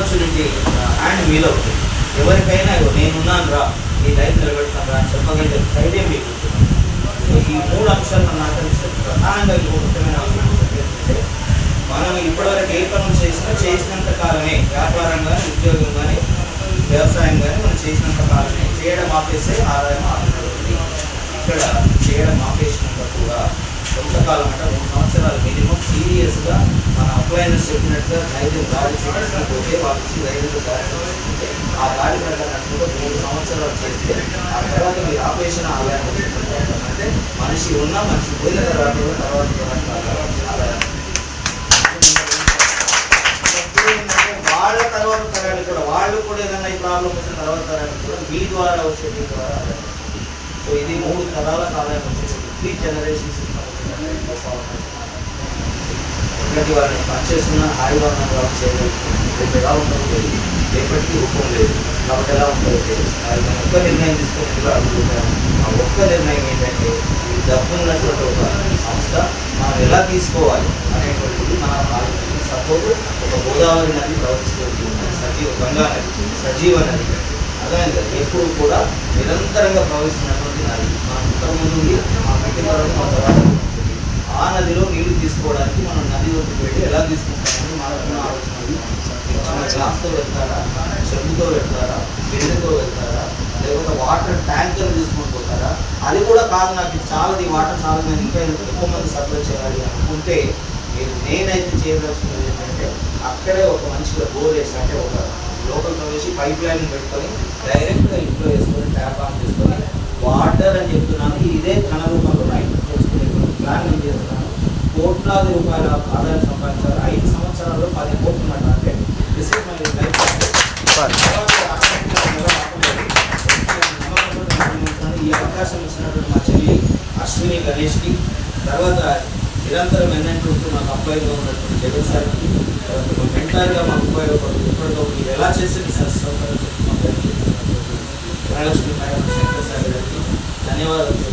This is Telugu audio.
ఆపర్చునిటీ హ్యాండ్ మీలో ఉంటుంది. ఎవరికైనా నేనున్నాను రా, ఈ లైఫ్ నిలబెడతాను రా అని చెప్పగలిగే ధైర్యం మీకు ఉంటుంది. సో ఈ 3 అంశాలు మనం ఆచరించే ప్రధానంగా ఇంకో ముఖ్యమైన అంశం ఏంటంటే, మనం ఇప్పటివరకు ఏ పనులు చేసినంత కాలమే, వ్యాపారం కానీ, ఉద్యోగం కానీ, వ్యవసాయం కానీ మనం చేసినంత కాలమే. చేయడం ఆపేస్తే ఆదాయం ఆగుతుంది. ఇక్కడ చేయడం ఆపేసినంత కూడా కొంతకాలం అంటే 3 సంవత్సరాలు మినిమం సీరియస్గా మన అప్లైనర్స్ చెప్పినట్టుగా ధైర్యం గాడి చేయకపోతే వాళ్ళకి ధైర్యంగా గాడి ఆ గాడి ప్రకారం 3 సంవత్సరాలు చేస్తే ఆ తర్వాత మీరు ఆపరేషన్ ఆదాయం అంటే మనిషి ఉన్న మనిషి పోయిన తర్వాత ఆదాయం వాళ్ళ తర్వాత తరాలు కూడా వాళ్ళు కూడా ఏదైనా ఈ ప్రాబ్లం వచ్చిన తర్వాత తరాలు కూడా మీ ద్వారా వచ్చే మీ ద్వారా సో ఇది 3 తరాల ఆదాయం వచ్చేది. 3 జనరేషన్స్ ఒకటి వాళ్ళని పనిచేస్తున్న హాయివాహన వాళ్ళు చేయగలుగుతుంది. రేపు ఎలా ఉంటుందో తెలియదు, రేపటికి రూపం లేదు కాబట్టి ఎలా ఉంటుందో తెలియదు. ఒక్క నిర్ణయం తీసుకునేది అడుగుతున్నాను. ఆ ఒక్క నిర్ణయం ఏంటంటే ఈ డబ్బు ఉన్నటువంటి ఒక సంస్థ మనం ఎలా తీసుకోవాలి అనేటువంటిది మన ఆలోచన. సపోజ్ ఒక గోదావరి నది ప్రవహిస్తుంది, గంగా నది సజీవ నది, అర్థమైంది. ఎప్పుడు కూడా నిరంతరంగా ప్రవహిస్తున్నటువంటి నది. మన ఇంతకుముందు మా పుట్టినరోజు మా తర్వాత ఆ నదిలో నీళ్లు తీసుకోవడానికి మనం నది వద్దకు వెళ్ళి ఎలా తీసుకుంటామని మనకున్న ఆలోచనలు. గ్లాస్తో వెళ్తారా, చెంబుతో వెళ్తారా, బిందెతో వెళ్తారా, లేకపోతే వాటర్ ట్యాంకర్ తీసుకొని పోతారా? అది కూడా కాదు, నాకు చాలది వాటర్ చాలదు, నేను ఇంకా ఎక్కువ మంది సప్లై చేయాలి అనుకుంటే మీరు నేనైతే చేయదలుచుకున్నది ఏంటంటే అక్కడే ఒక మంచిగా బోర్ వేసి, అంటే ఒక లోపలికి వేసి పైప్ లైన్ పెట్టుకొని డైరెక్ట్గా ఇంట్లో వేసుకొని ట్యాప్ ఆన్ చేసుకొని వాటర్ అని చెప్తున్నాను. ఇదే ధన రూపంలో రైట్ చేసుకునే ప్లాన్ నేను చేస్తున్నాను. కోట్లాది రూపాయల ఆదాయం సంపాదించాలి. 5 సంవత్సరాల్లో 10 కోట్లు అంటే దిస్ ఇస్ మై లైఫ్. ఈ అవకాశం ఇచ్చినటువంటి మా చెల్లి అశ్విని గణేష్కి, తర్వాత నిరంతరం ఎన్నంటూ నాకు అబ్బాయిగా ఉన్నటువంటి జగన్ సార్కి, తర్వాత మా మెంటార్గా మాకు ఉపయోగపడుతుంది. ఇప్పటితో మీరు ఎలా చేస్తే సౌకర్యం ధనలక్ష్మి మేడం, శంకర్ సార్ గారికి ధన్యవాదాలు.